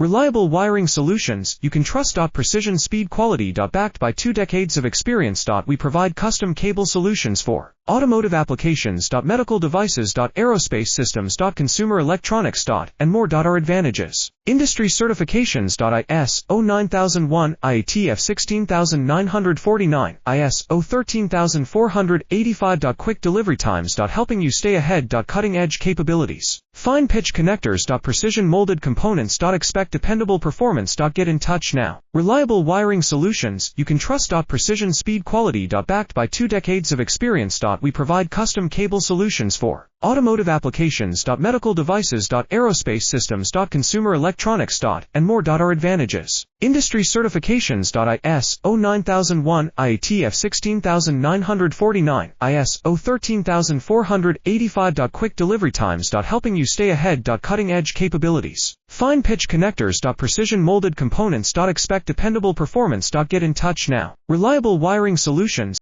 Reliable wiring solutions you can trust. Precision speed quality. Backed by 2 decades of experience. We provide custom cable solutions for automotive applications. Medical devices. Aerospace systems. Consumer electronics. And more. Our advantages: industry certifications. ISO 9001, IATF 16949, ISO 13485. Quick delivery times. Helping you stay ahead. Cutting edge capabilities: fine pitch connectors. Precision molded components. Expect dependable performance. Get in touch now. Reliable wiring solutions you can trust. Precision speed quality. Backed by 2 decades of experience. We provide custom cable solutions for automotive applications. Medical devices. Aerospace systems. Consumer electronics. And more. Our advantages: industry certifications. ISO 9001, IATF 16949, ISO 13485. Quick delivery times. Helping you stay ahead. Cutting edge capabilities: fine pitch connectors. Precision molded components. Expect dependable performance. Get in touch now. Reliable wiring solutions